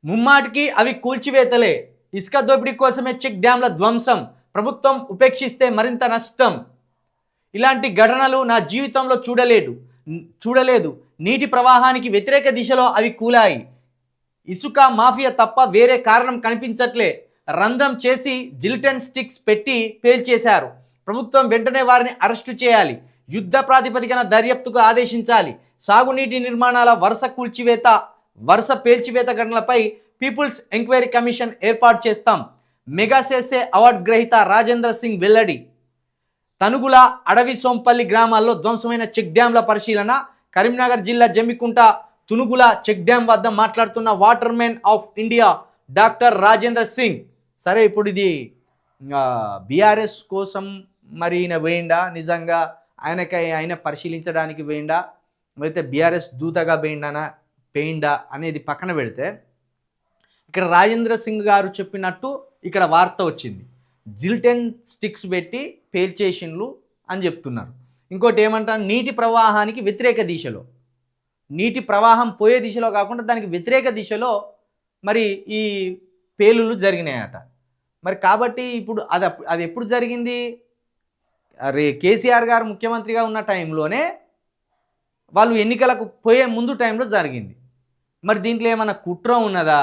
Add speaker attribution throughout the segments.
Speaker 1: ముమ్మాటికి అవి కూల్చివేతలే. ఇసుక దోపిడీ కోసమే చెక్ డ్యాంల ధ్వంసం. ప్రభుత్వం ఉపేక్షిస్తే మరింత నష్టం. ఇలాంటి ఘటనలు నా జీవితంలో చూడలేదు. నీటి ప్రవాహానికి వ్యతిరేక దిశలో అవి కూలాయి. ఇసుక మాఫియా తప్ప వేరే కారణం కనిపించట్లే. రంధ్రం చేసి జిలిటన్ స్టిక్స్ పెట్టి పేల్చేశారు. ప్రభుత్వం వెంటనే వారిని అరెస్టు చేయాలి. యుద్ధ ప్రాతిపదికన దర్యాప్తుకు ఆదేశించాలి. సాగునీటి నిర్మాణాల వరుస పేల్చివేత ఘటనలపై పీపుల్స్ ఎంక్వైరీ కమిషన్ ఏర్పాటు చేస్తాం. మెగాసేసే అవార్డు గ్రహీత రాజేంద్ర సింగ్ వెల్లడి. తనుగుల అడవి సోంపల్లి గ్రామాల్లో ధ్వంసమైన చెక్ డ్యాంల పరిశీలన. కరీంనగర్ జిల్లా జమ్మికుంట తునుగుల చెక్ డ్యాం వద్ద మాట్లాడుతున్న water man of India doctor Rajendra Singh. సరే, ఇప్పుడు ఇది బీఆర్ఎస్ కోసం మరి ఈయన వేయండా, నిజంగా ఆయన పరిశీలించడానికి వేయండా, అయితే బీఆర్ఎస్ దూతగా వేయండా అనేది పక్కన పెడితే, ఇక్కడ రాజేంద్ర సింగ్ గారు చెప్పినట్టు ఇక్కడ వార్త వచ్చింది. జిలిటన్ స్టిక్స్ పెట్టి పేల్చేషన్లు అని చెప్తున్నారు. ఇంకోటి ఏమంటారు, నీటి ప్రవాహానికి వ్యతిరేక దిశలో, నీటి ప్రవాహం పోయే దిశలో కాకుండా దానికి వ్యతిరేక దిశలో మరి ఈ పేలుళ్ళు జరిగినాయట. మరి కాబట్టి ఇప్పుడు అది ఎప్పుడు జరిగింది? కేసీఆర్ గారు ముఖ్యమంత్రిగా ఉన్న టైంలోనే, వాళ్ళు ఎన్నికలకు పోయే ముందు టైంలో జరిగింది. మరి దీంట్లో ఏమన్నా కుట్ర ఉన్నదా,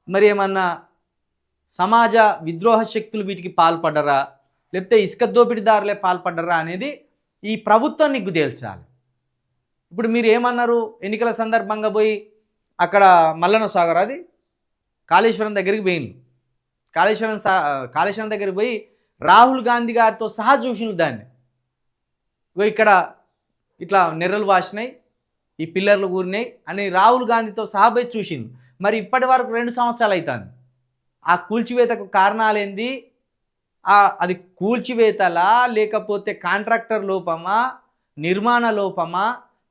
Speaker 1: మరి ఏమన్నా సమాజ విద్రోహ శక్తులు వీటికి పాల్పడ్డరా, లేకపోతే ఇసుక దోపిడీదారులే పాల్పడ్డరా అనేది ఈ ప్రభుత్వం నిగ్గు తేల్చాలి. ఇప్పుడు మీరు ఏమన్నారు, ఎన్నికల సందర్భంగా పోయి అక్కడ మల్లన్న సాగర్ అది కాళేశ్వరం దగ్గరికి పోయిండు. కాళేశ్వరం దగ్గరికి పోయి రాహుల్ గాంధీ గారితో సహా చూసిండు దాన్ని. ఇక్కడ ఇట్లా నెర్రలు వాసినాయి, ఈ పిల్లర్లు కూరినాయి అని రాహుల్ గాంధీతో సహా పోయి చూసిండు. మరి ఇప్పటి వరకు 2 సంవత్సరాలు అవుతుంది. ఆ కూల్చివేతకు కారణాలేంది? అది కూల్చివేతలా, లేకపోతే కాంట్రాక్టర్ లోపమా, నిర్మాణ లోపమా,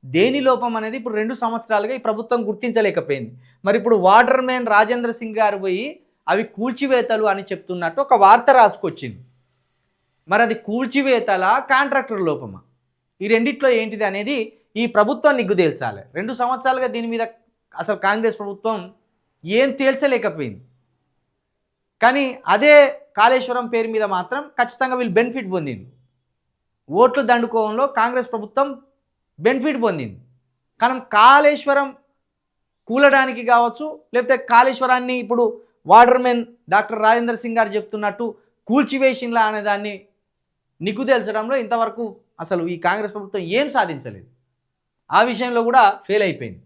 Speaker 1: దేని లోపం అనేది ఇప్పుడు 2 సంవత్సరాలుగా ఈ ప్రభుత్వం గుర్తించలేకపోయింది. మరి ఇప్పుడు వాటర్ మ్యాన్ రాజేంద్ర సింగ్ గారు పోయి అవి కూల్చివేతలు అని చెప్తున్నట్టు ఒక వార్త రాసుకొచ్చింది. మరి అది కూల్చివేతలా, కాంట్రాక్టర్ లోపమా, ఈ రెండిట్లో ఏంటిది అనేది ఈ ప్రభుత్వం నిగ్గు తేల్చాలి. 2 సంవత్సరాలుగా దీని మీద అసలు కాంగ్రెస్ ప్రభుత్వం ఏం తేల్చలేకపోయింది. కానీ అదే కాళేశ్వరం పేరు మీద మాత్రం ఖచ్చితంగా వీళ్ళు బెనిఫిట్ పొందింది. ఓట్లు దండుకోవడంలో కాంగ్రెస్ ప్రభుత్వం బెనిఫిట్ పొందింది. కానీ కాళేశ్వరం కూలడానికి కావచ్చు, లేకపోతే కాళేశ్వరాన్ని ఇప్పుడు water man doctor Rajendra Singh గారు చెప్తున్నట్టు కూల్చివేషన్లా అనే దాన్ని నిగ్గు తేల్చడంలో ఇంతవరకు అసలు ఈ కాంగ్రెస్ ప్రభుత్వం ఏం సాధించలేదు. ఆ విషయంలో కూడా ఫెయిల్ అయిపోయింది.